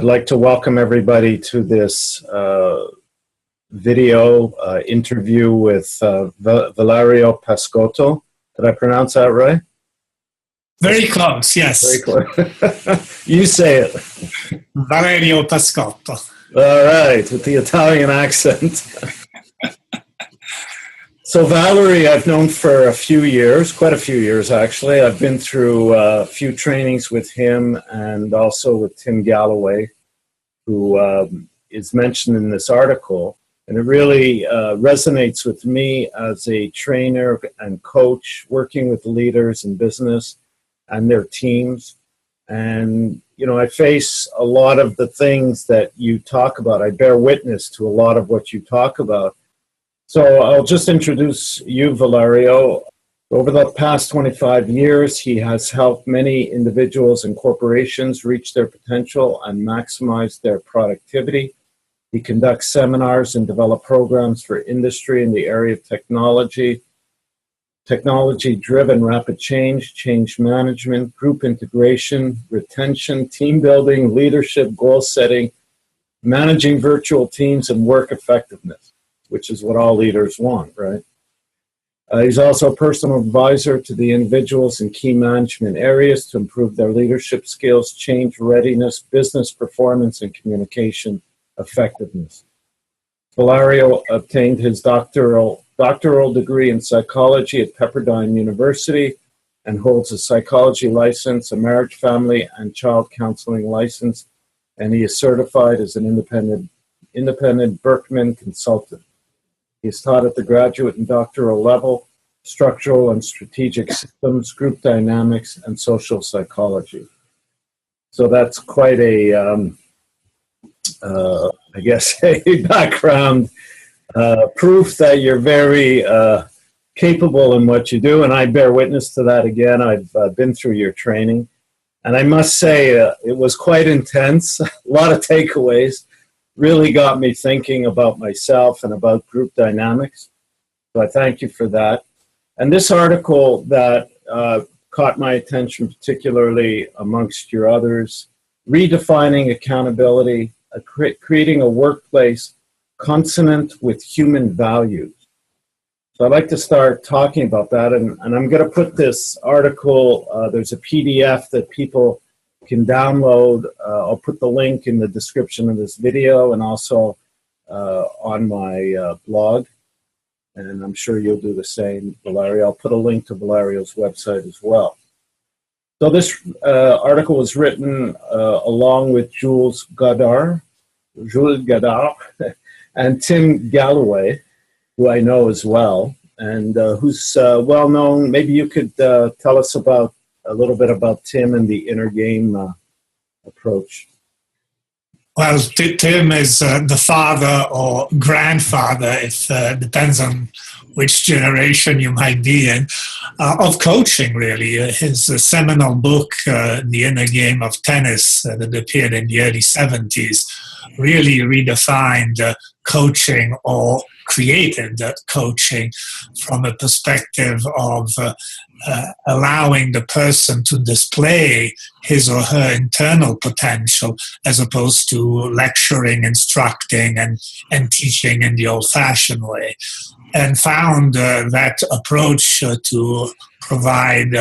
I'd like to welcome everybody to this video interview with Valerio Pascotto. Did I pronounce that right? Very close, yes. Very close. You say it. Valerio Pascotto. All right, with the Italian accent. So Valerie, I've known for a few years, quite a few years actually. I've been through a few trainings with him and also with Tim Galloway, who is mentioned in this article. And it really resonates with me as a trainer and coach working with leaders in business and their teams. And, you know, I face a lot of the things that you talk about. I bear witness to a lot of what you talk about. So I'll just introduce you, Valerio. Over the past 25 years, he has helped many individuals and corporations reach their potential and maximize their productivity. He conducts seminars and develops programs for industry in the area of technology-driven rapid change, change management, group integration, retention, team building, leadership, goal setting, managing virtual teams, and work effectiveness, which is what all leaders want, right? He's also a personal advisor to the individuals in key management areas to improve their leadership skills, change readiness, business performance, and communication effectiveness. Valerio obtained his doctoral degree in psychology at Pepperdine University and holds a psychology license, a marriage, family, and child counseling license, and he is certified as an independent Berkman consultant. He is taught at the graduate and doctoral level, structural and strategic systems, group dynamics, and social psychology. So that's quite a, I guess, a background proof that you're very capable in what you do, and I bear witness to that again. I've been through your training, and I must say it was quite intense, a lot of takeaways. Really got me thinking about myself and about group dynamics. So I thank you for that. And this article that caught my attention, particularly amongst your others, redefining accountability, creating a workplace consonant with human values. So I'd like to start talking about that. And I'm going to put this article, there's a PDF that people can download. I'll put the link in the description of this video and also on my blog. And I'm sure you'll do the same, Valerio. I'll put a link to Valerio's website as well. So this article was written along with Jules Godard, and Tim Galloway, who I know as well, and who's well known. Maybe you could tell us about a little bit about Tim and the inner game approach. Well, Tim is the father or grandfather, it depends on which generation you might be in, of coaching, really. His seminal book, The Inner Game of Tennis, that appeared in the early 70s, really redefined coaching or created coaching from a perspective of allowing the person to display his or her internal potential as opposed to lecturing, instructing, and teaching in the old-fashioned way. And found that approach to provide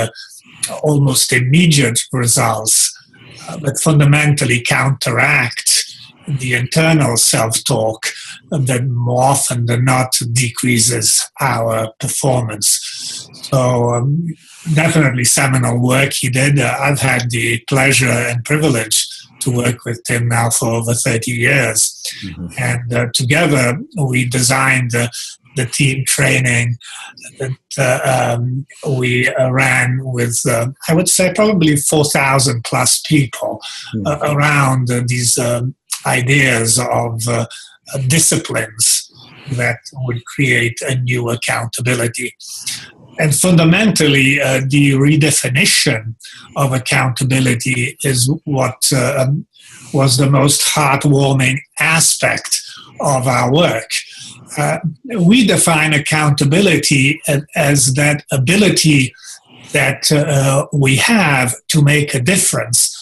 almost immediate results, but fundamentally counteract the internal self-talk that more often than not decreases our performance. So definitely seminal work he did. I've had the pleasure and privilege to work with Tim now for over 30 years. Mm-hmm. And together we designed the team training that we ran with, I would say, probably 4,000 plus people around these ideas of disciplines that would create a new accountability. And fundamentally, the redefinition of accountability is what was the most heartwarming aspect of our work. We define accountability as that ability that we have to make a difference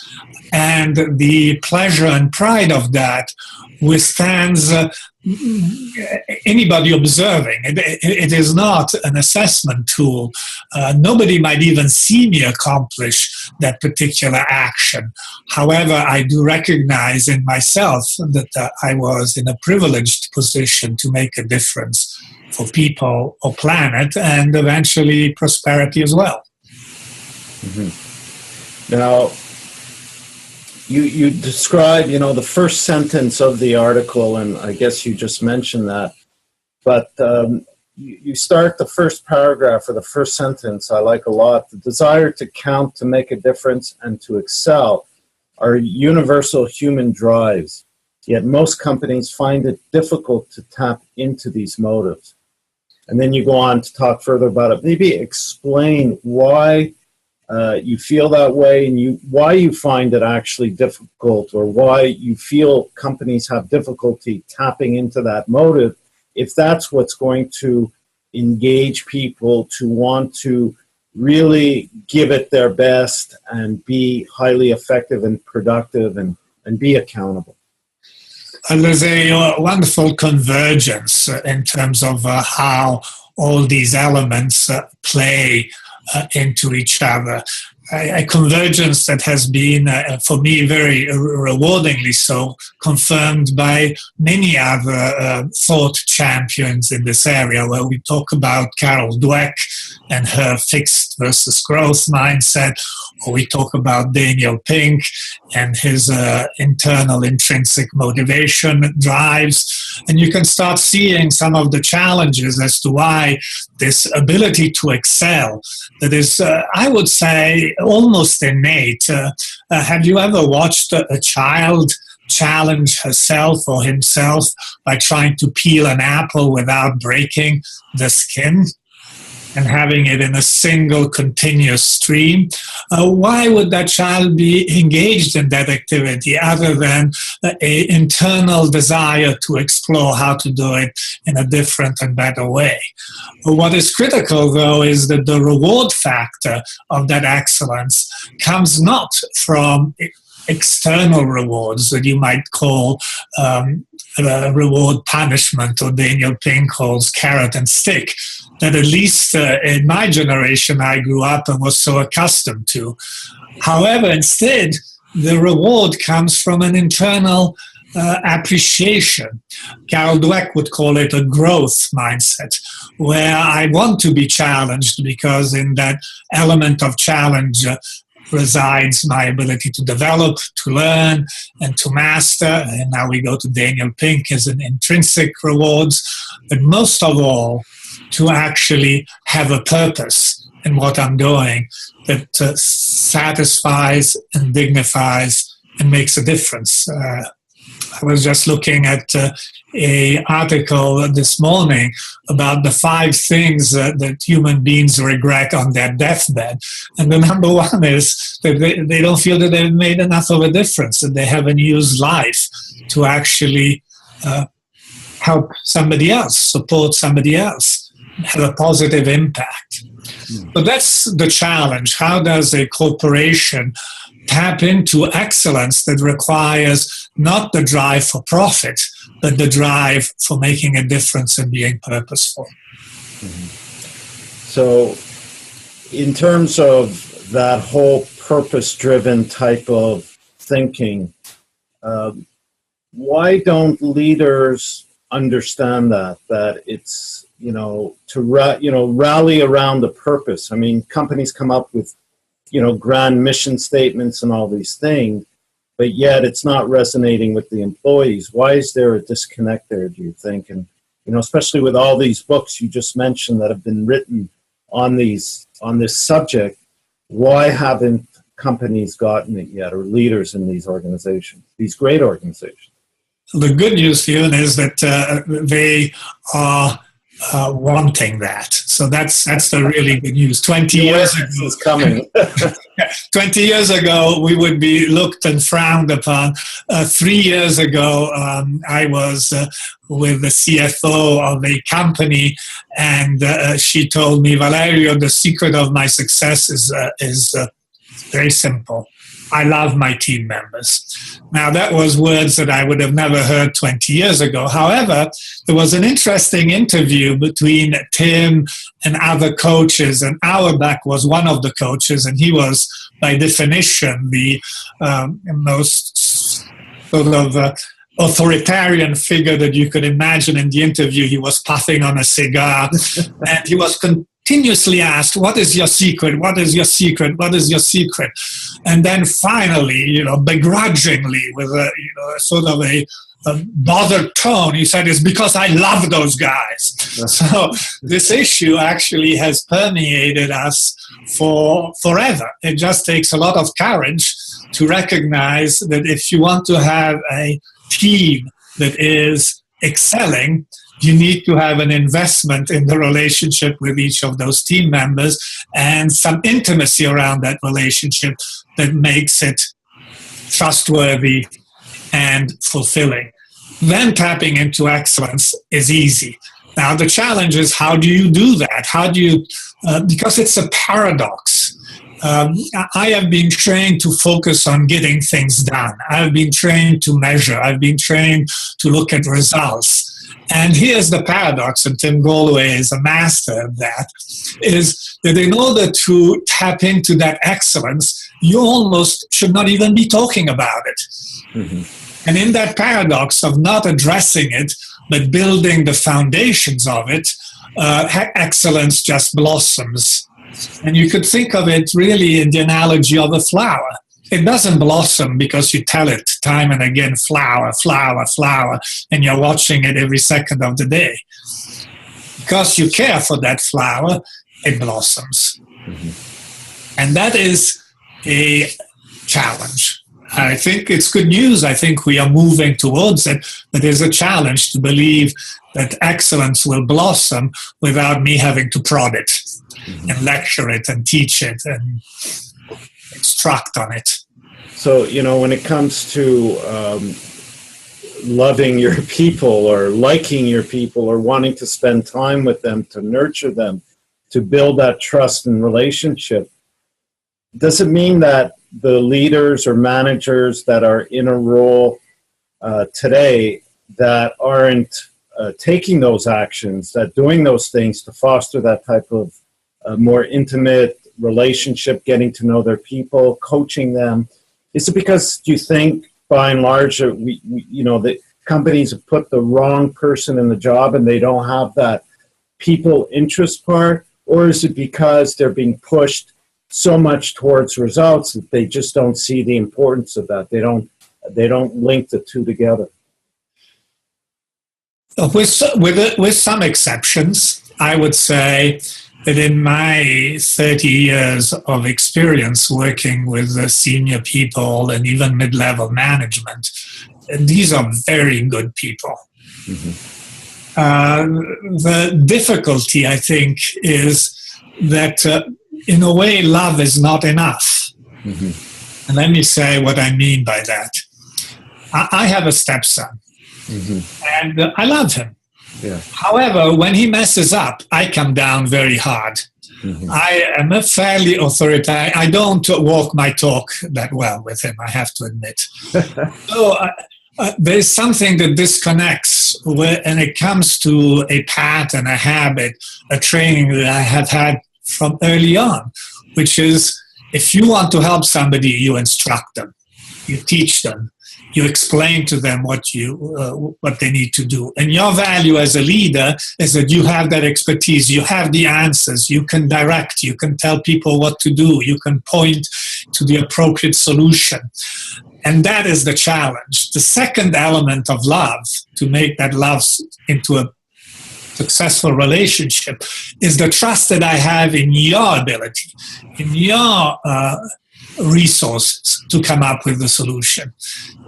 and the pleasure and pride of that withstands anybody observing. It is not an assessment tool. Nobody might even see me accomplish that particular action. However, I do recognize in myself that I was in a privileged position to make a difference for people or planet, and eventually prosperity as well. Mm-hmm. Now, you describe, the first sentence of the article, and I guess you just mentioned that, but you start the first paragraph or the first sentence, I like a lot. The desire to count, to make a difference, and to excel are universal human drives, yet most companies find it difficult to tap into these motives. And then you go on to talk further about it. Maybe explain why you feel that way, and why you find it actually difficult, or why you feel companies have difficulty tapping into that motive, if that's what's going to engage people to want to really give it their best and be highly effective and productive and be accountable. And there's a wonderful convergence in terms of how all these elements play into each other. A convergence that has been, for me, very rewardingly so, confirmed by many other thought champions in this area, where we talk about Carol Dweck and her fixed versus growth mindset, or we talk about Daniel Pink and his internal intrinsic motivation drives. And you can start seeing some of the challenges as to why this ability to excel, that is, I would say, almost innate. Have you ever watched a child challenge herself or himself by trying to peel an apple without breaking the skin and having it in a single continuous stream? Why would that child be engaged in that activity other than an internal desire to explore how to do it in a different and better way? What is critical, though, is that the reward factor of that excellence comes not from external rewards that you might call reward punishment, or Daniel Pink calls carrot and stick, that at least in my generation I grew up and was so accustomed to. However, instead, the reward comes from an internal appreciation. Carol Dweck would call it a growth mindset, where I want to be challenged because in that element of challenge resides my ability to develop, to learn, and to master. And now we go to Daniel Pink as an intrinsic rewards, but most of all, to actually have a purpose in what I'm doing that satisfies and dignifies and makes a difference. I was just looking at an article this morning about the 5 things that human beings regret on their deathbed. And the number one is that they don't feel that they've made enough of a difference, that they haven't used life to actually help somebody else, support somebody else, have a positive impact. So that's the challenge. How does a corporation tap into excellence that requires not the drive for profit, but the drive for making a difference and being purposeful? Mm-hmm. So in terms of that whole purpose-driven type of thinking, why don't leaders understand that it's, to rally around the purpose? I mean, companies come up with grand mission statements and all these things, but yet it's not resonating with the employees. Why is there a disconnect there, do you think? And, especially with all these books you just mentioned that have been written on this subject, why haven't companies gotten it yet, or leaders in these organizations, these great organizations? The good news here is that they are wanting that. So that's the really good news. 20 years ago is coming. 20 years ago, we would be looked and frowned upon. 3 years ago, I was with the CFO of a company, and she told me, Valerio, the secret of my success is very simple. I love my team members. Now, that was words that I would have never heard 20 years ago. However, there was an interesting interview between Tim and other coaches, and Auerbach was one of the coaches, and he was, by definition, the most sort of authoritarian figure that you could imagine. In the interview, he was puffing on a cigar, and he was continuously asked, "What is your secret? What is your secret? What is your secret?" And then finally, begrudgingly, with a sort of a bothered tone, he said, "It's because I love those guys." So this issue actually has permeated us for forever. It just takes a lot of courage to recognize that if you want to have a team that is excelling, you need to have an investment in the relationship with each of those team members and some intimacy around that relationship that makes it trustworthy and fulfilling. Then tapping into excellence is easy. Now, the challenge is, how do you do that? How do you, because it's a paradox. I have been trained to focus on getting things done. I've been trained to measure. I've been trained to look at results. And here's the paradox, and Tim Galloway is a master of that, is that in order to tap into that excellence, you almost should not even be talking about it. Mm-hmm. And in that paradox of not addressing it, but building the foundations of it, excellence just blossoms. And you could think of it really in the analogy of a flower. It doesn't blossom because you tell it time and again, flower, flower, flower, and you're watching it every second of the day. Because you care for that flower, it blossoms. Mm-hmm. And that is a challenge. I think it's good news. I think we are moving towards it, but there's a challenge to believe that excellence will blossom without me having to prod it, mm-hmm. and lecture it and teach it and instruct on it. So, when it comes to loving your people or liking your people or wanting to spend time with them, to nurture them, to build that trust and relationship, does it mean that the leaders or managers that are in a role today that aren't taking those actions, that doing those things to foster that type of more intimate relationship, getting to know their people, coaching them, is it because you think by and large the companies have put the wrong person in the job and they don't have that people interest part, or is it because they're being pushed so much towards results that they just don't see the importance of that? They don't link the two together. With some exceptions, I would say that in my 30 years of experience working with senior people and even mid-level management, these are very good people. Mm-hmm. The difficulty, I think, is that in a way, love is not enough. Mm-hmm. And let me say what I mean by that. I have a stepson, mm-hmm. and I love him. Yeah. However, when he messes up, I come down very hard. Mm-hmm. I am a fairly authoritarian. I don't walk my talk that well with him, I have to admit. So there's something that disconnects when it comes to a pattern, a habit, a training that I have had from early on, which is if you want to help somebody, you instruct them, you teach them, you explain to them what they need to do. And your value as a leader is that you have that expertise, you have the answers, you can direct, you can tell people what to do, you can point to the appropriate solution. And that is the challenge. The second element of love, to make that love into a successful relationship, is the trust that I have in your ability, in your resources to come up with the solution.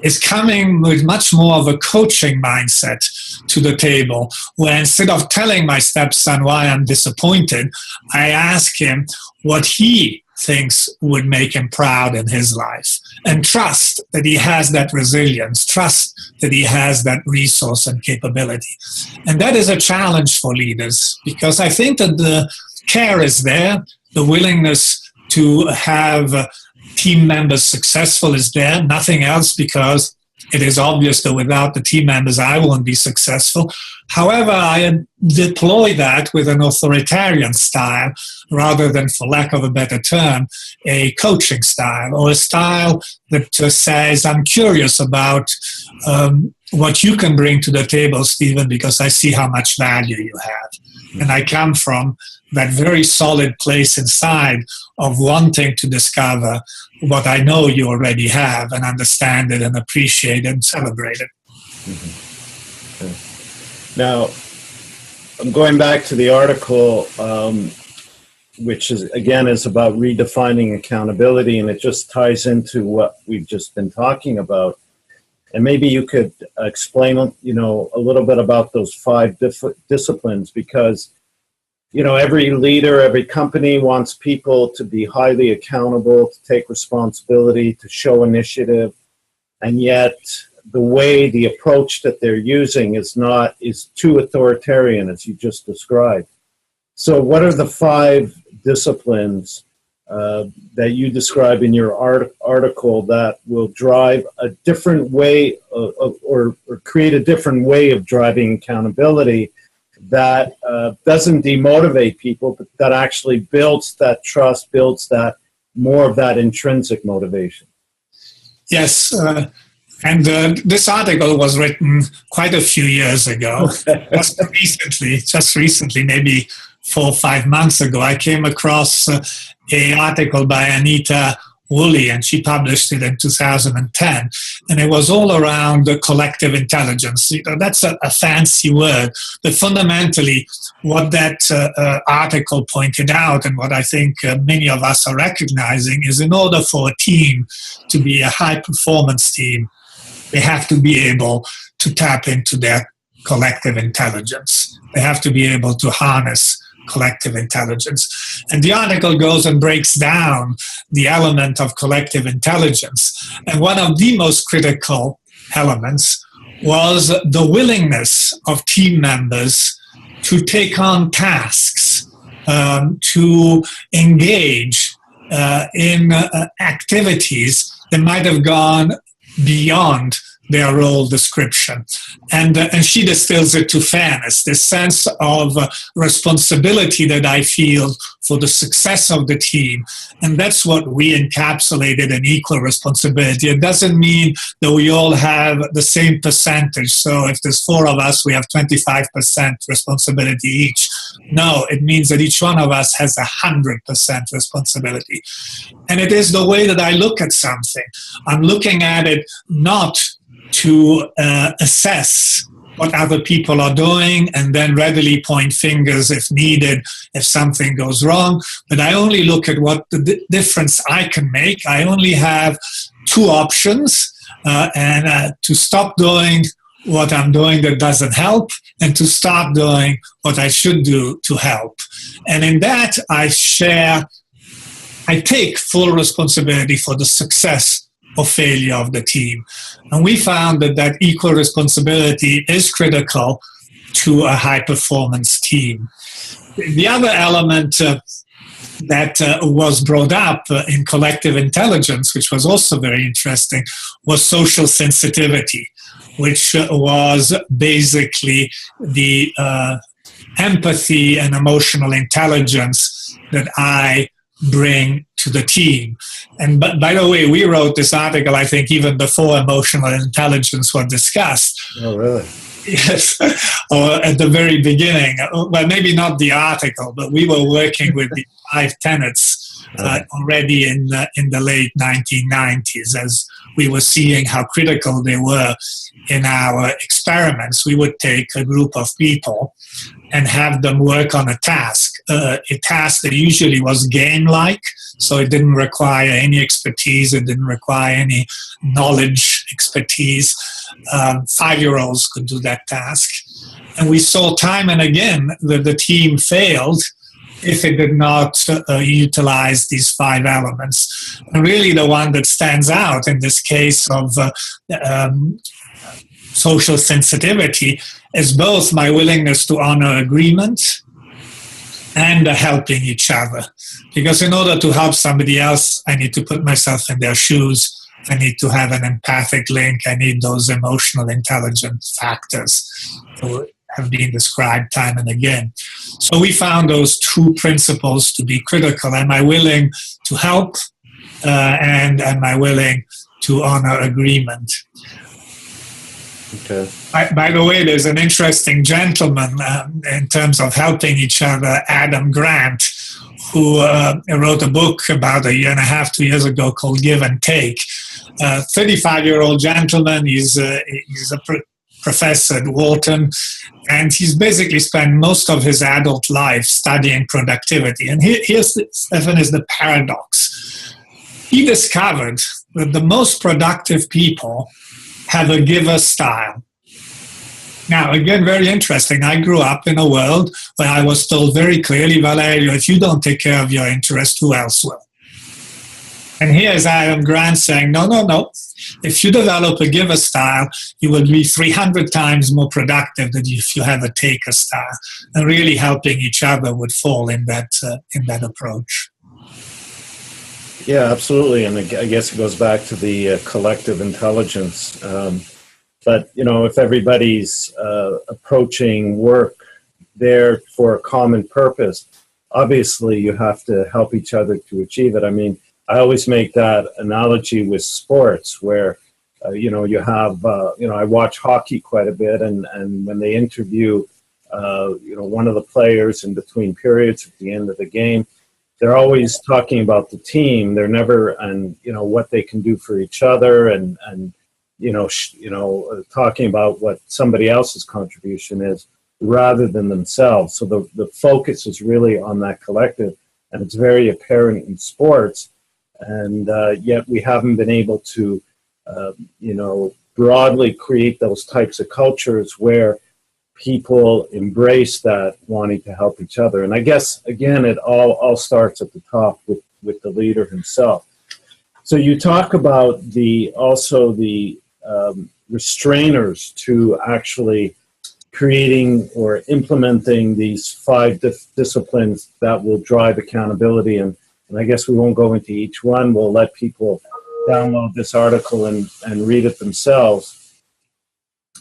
Is coming with much more of a coaching mindset to the table, where instead of telling my stepson why I'm disappointed, I ask him what he thinks would make him proud in his life, and trust that he has that resilience, trust that he has that resource and capability. And that is a challenge for leaders, because I think that the care is there, the willingness to have team members successful is there, nothing else, because it is obvious that without the team members, I won't be successful. However, I deploy that with an authoritarian style rather than, for lack of a better term, a coaching style, or a style that says, I'm curious about what you can bring to the table, Stephen, because I see how much value you have. And I come from that very solid place inside of wanting to discover what I know you already have and understand it and appreciate it and celebrate it. Mm-hmm. Okay. Now, I'm going back to the article, which is about redefining accountability, and it just ties into what we've just been talking about. And maybe you could explain, a little bit about those 5 disciplines, because every leader, every company wants people to be highly accountable, to take responsibility, to show initiative. And yet the approach that they're using is too authoritarian, as you just described. So what are the 5 disciplines that you describe in your article that will drive a different way or create a different way of driving accountability that doesn't demotivate people, but that actually builds that trust, builds that more of that intrinsic motivation? Yes, and this article was written quite a few years ago. Just recently, maybe 4 or 5 months ago, I came across an article by Anita Woolley, and she published it in 2010. And it was all around collective intelligence. That's a fancy word, but fundamentally what that article pointed out, and what I think many of us are recognizing, is in order for a team to be a high-performance team, they have to be able to tap into their collective intelligence. They have to be able to harness collective intelligence. And the article goes and breaks down the element of collective intelligence. And one of the most critical elements was the willingness of team members to take on tasks, to engage in activities that might have gone beyond their role description. And she distills it to fairness, this sense of responsibility that I feel for the success of the team. And that's what we encapsulated in equal responsibility. It doesn't mean that we all have the same percentage. So if there's 4 of us, we have 25% responsibility each. No, it means that each one of us has 100% responsibility. And it is the way that I look at something. I'm looking at it not to assess what other people are doing and then readily point fingers if needed, if something goes wrong. But I only look at what the difference I can make. I only have 2 options, and to stop doing what I'm doing that doesn't help, and to start doing what I should do to help. And in that, I take full responsibility for the success or failure of the team. And we found that equal responsibility is critical to a high-performance team. The other element that was brought up in collective intelligence, which was also very interesting, was social sensitivity, which was basically the empathy and emotional intelligence that I bring to the team. And by the way, we wrote this article, I think, even before emotional intelligence was discussed. Oh, really? Yes, or at the very beginning. Well, maybe not the article, but we were working with the 5 tenets already in the late 1990s, as we were seeing how critical they were in our experiments. We would take a group of people and have them work on a task that usually was game-like, so it didn't require any expertise, it didn't require any knowledge expertise. 5-year-olds could do that task. And we saw time and again that the team failed if it did not utilize these 5 elements. And really the one that stands out in this case of social sensitivity is both my willingness to honor agreement and helping each other. Because in order to help somebody else, I need to put myself in their shoes. I need to have an empathic link. I need those emotional intelligence factors that have been described time and again. So we found those two principles to be critical. Am I willing to help? And am I willing to honor agreement? Okay. By the way, there's an interesting gentleman in terms of helping each other, Adam Grant, who wrote a book about a year and a half, 2 years ago called Give and Take. 35-year-old gentleman, he's a professor at Wharton, and he's basically spent most of his adult life studying productivity. And here's, Stefan, is the paradox. He discovered that the most productive people have a giver style. Now, again, very interesting. I grew up in a world where I was told very clearly, Valerio, if you don't take care of your interest, who else will? And here's Adam Grant saying, no. If you develop a giver style, you will be 300 times more productive than if you have a taker style. And really helping each other would fall in that approach. Yeah, absolutely. And I guess it goes back to the collective intelligence. But, if everybody's approaching work there for a common purpose, obviously you have to help each other to achieve it. I mean, I always make that analogy with sports where, you have, I watch hockey quite a bit, and when they interview, one of the players in between periods at the end of the game, they're always talking about the team. They're never, and, what they can do for each other and talking about what somebody else's contribution is rather than themselves. So the focus is really on that collective, and it's very apparent in sports. And yet we haven't been able to, broadly create those types of cultures where people embrace that wanting to help each other. And I guess, again, it all starts at the top with the leader himself. So you talk about the restrainers to actually creating or implementing these 5 disciplines that will drive accountability. And I guess we won't go into each one. We'll let people download this article and read it themselves.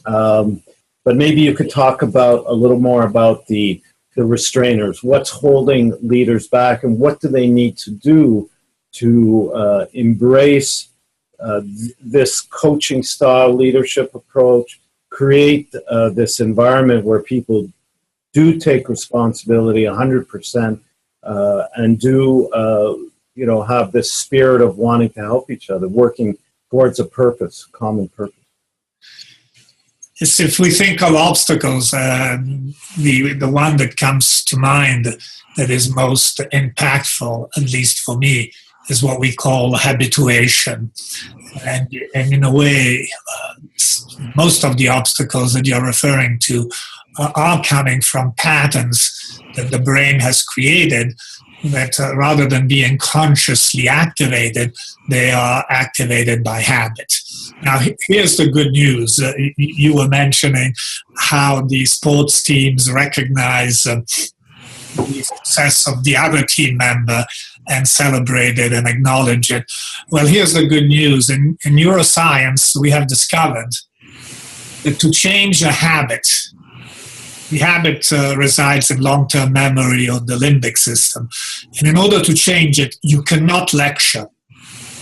But maybe you could talk about a little more about the restrainers. What's holding leaders back, and what do they need to do to embrace this coaching style leadership approach, create this environment where people do take responsibility 100%, and do have this spirit of wanting to help each other, working towards a purpose, common purpose. Yes, if we think of obstacles, the one that comes to mind that is most impactful, at least for me, is what we call habituation. And in a way, most of the obstacles that you're referring to are coming from patterns that the brain has created that rather than being consciously activated, they are activated by habit. Now, here's the good news. You were mentioning how the sports teams recognize the success of the other team member and celebrate it and acknowledge it. Well, here's the good news. In neuroscience, we have discovered that to change a habit, the habit resides in long-term memory or the limbic system. And in order to change it, you cannot lecture.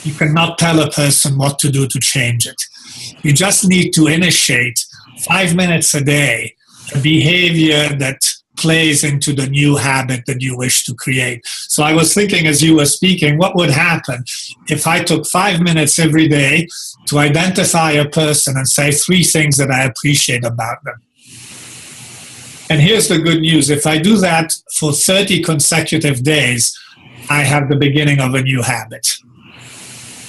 You cannot tell a person what to do to change it. You just need to initiate 5 minutes a day a behavior that plays into the new habit that you wish to create. So I was thinking as you were speaking, what would happen if I took 5 minutes every day to identify a person and say 3 things that I appreciate about them? And here's the good news. If I do that for 30 consecutive days, I have the beginning of a new habit.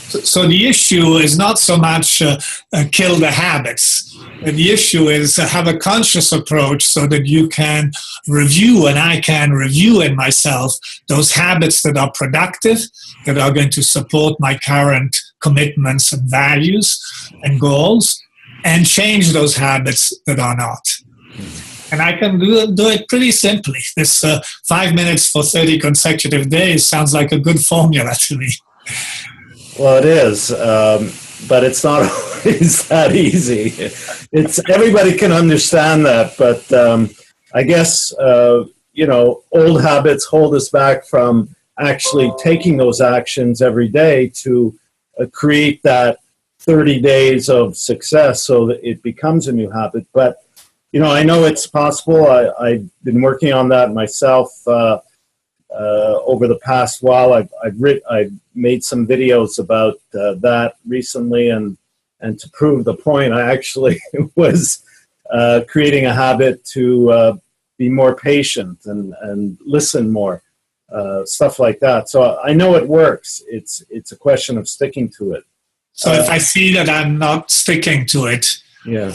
So the issue is not so much kill the habits. The issue is have a conscious approach so that you can review, and I can review in myself, those habits that are productive, that are going to support my current commitments and values and goals, and change those habits that are not. And I can do it pretty simply. This 5 minutes for 30 consecutive days sounds like a good formula to me. Well, it is, but it's not always that easy. It's everybody can understand that, but I guess old habits hold us back from actually taking those actions every day to create that 30 days of success, so that it becomes a new habit. But I know it's possible. I've been working on that myself over the past while. I've made some videos about that recently, and to prove the point, I actually was creating a habit to be more patient and listen more, stuff like that. So I know it works. It's a question of sticking to it. So if I see that I'm not sticking to it, yeah,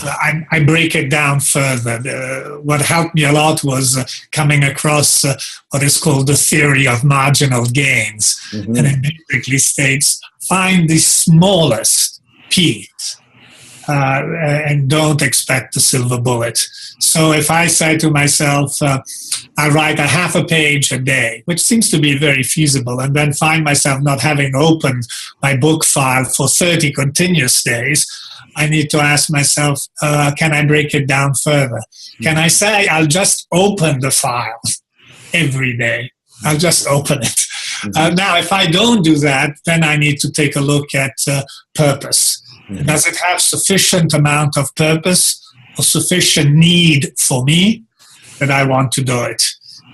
I break it down further. What helped me a lot was coming across what is called the theory of marginal gains. Mm-hmm. And it basically states, find the smallest piece and don't expect the silver bullet. So if I say to myself, I write a half a page a day, which seems to be very feasible, and then find myself not having opened my book file for 30 continuous days, I need to ask myself, can I break it down further? Can I say, I'll just open the file every day? I'll just open it. Now, if I don't do that, then I need to take a look at purpose. Does it have sufficient amount of purpose or sufficient need for me that I want to do it?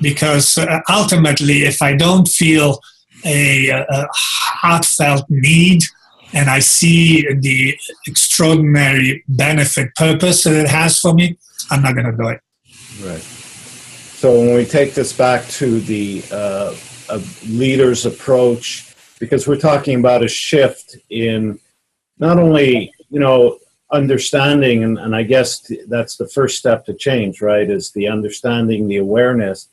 Because ultimately, if I don't feel a heartfelt need, and I see the extraordinary benefit, purpose that it has for me, I'm not going to do it. Right. So when we take this back to the leader's approach, because we're talking about a shift in not only, understanding, and I guess that's the first step to change, right, is the understanding, the awareness,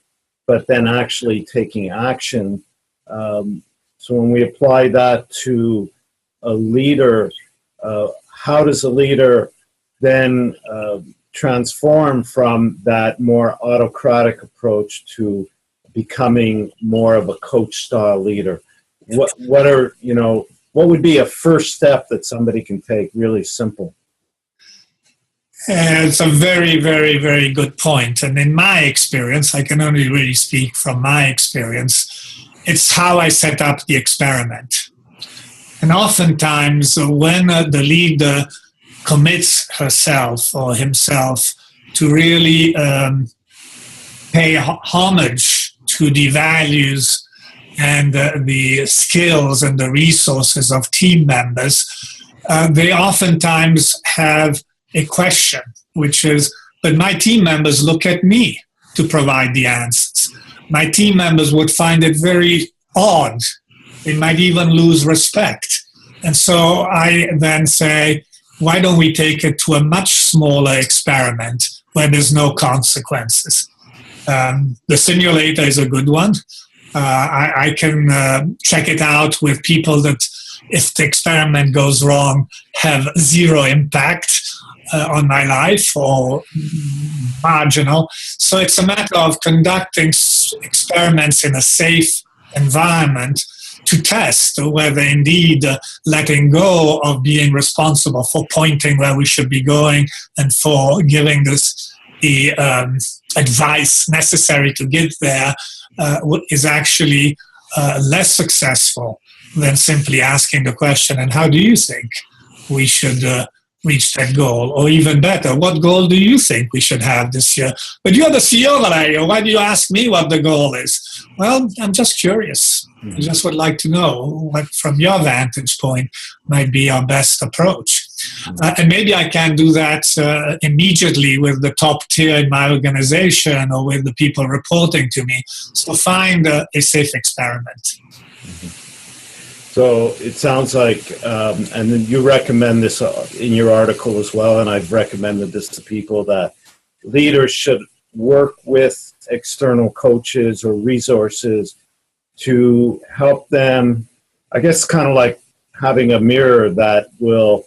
but then actually taking action. So when we apply that to a leader, how does a leader then transform from that more autocratic approach to becoming more of a coach style leader? What would be a first step that somebody can take, really simple? It's a very, very, very good point. And in my experience, I can only really speak from my experience, it's how I set up the experiment. And oftentimes, when the leader commits herself or himself to really pay homage to the values and the skills and the resources of team members, they oftentimes have a question, which is, but my team members look at me to provide the answers. My team members would find it very odd. They might even lose respect. And so I then say, why don't we take it to a much smaller experiment where there's no consequences? The simulator is a good one. I can check it out with people that, if the experiment goes wrong, have zero impact on my life or marginal. So it's a matter of conducting experiments in a safe environment to test whether indeed letting go of being responsible for pointing where we should be going and for giving the advice necessary to get there is actually less successful than simply asking the question, and how do you think we should reach that goal? Or even better, what goal do you think we should have this year? But you're the CEO, Valerio. Why do you ask me what the goal is? Well, I'm just curious. I just would like to know what, from your vantage point, might be our best approach. And maybe I can do that immediately with the top tier in my organization or with the people reporting to me. So find a safe experiment. So it sounds like, and you recommend this in your article as well, and I've recommended this to people, that leaders should work with external coaches or resources to help them, I guess, kind of like having a mirror that will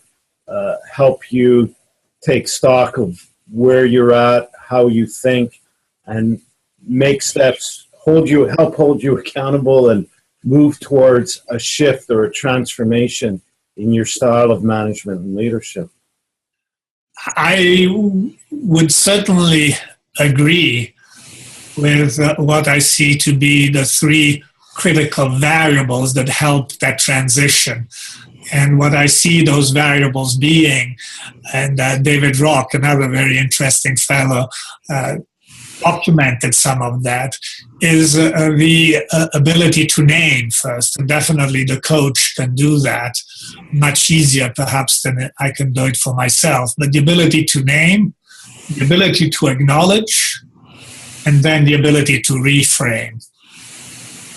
help you take stock of where you're at, how you think and make steps, help hold you accountable and move towards a shift or a transformation in your style of management and leadership? I would certainly agree with what I see to be the three critical variables that help that transition. And what I see those variables being, and David Rock, another very interesting fellow, documented some of that, is the ability to name first. And definitely the coach can do that much easier perhaps than I can do it for myself. But the ability to name, the ability to acknowledge, and then the ability to reframe.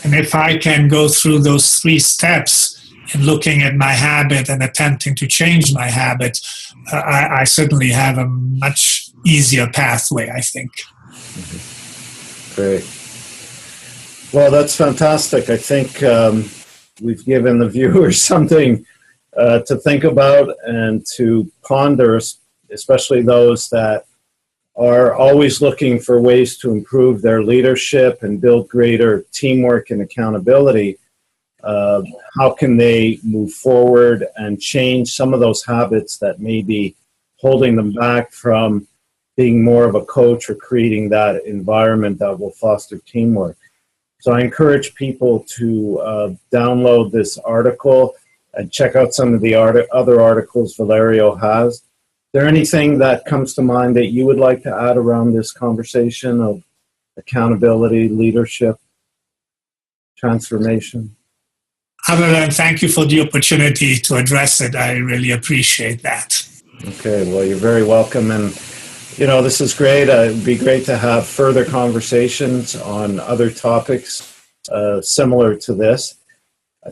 And if I can go through those three steps in looking at my habit and attempting to change my habit, I certainly have a much easier pathway, I think. Great. Well, that's fantastic. I think we've given the viewers something to think about and to ponder, especially those that are always looking for ways to improve their leadership and build greater teamwork and accountability. How can they move forward and change some of those habits that may be holding them back from being more of a coach or creating that environment that will foster teamwork? So I encourage people to download this article and check out some of the other articles Valerio has. Is there anything that comes to mind that you would like to add around this conversation of accountability, leadership, transformation? Other than thank you for the opportunity to address it, I really appreciate that. Okay, well, you're very welcome. And, you know, this is great. It'd be great to have further conversations on other topics similar to this.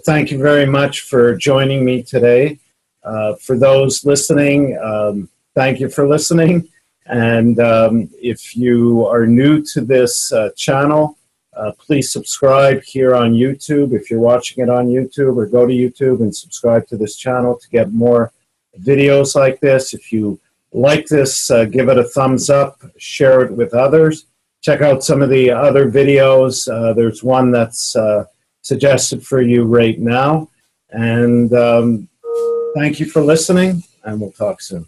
Thank you very much for joining me today. For those listening, thank you for listening. And if you are new to this channel, please subscribe here on YouTube if you're watching it on YouTube, or go to YouTube and subscribe to this channel to get more videos like this. If you like this, give it a thumbs up, share it with others. Check out some of the other videos. There's one that's suggested for you right now. And thank you for listening, and we'll talk soon.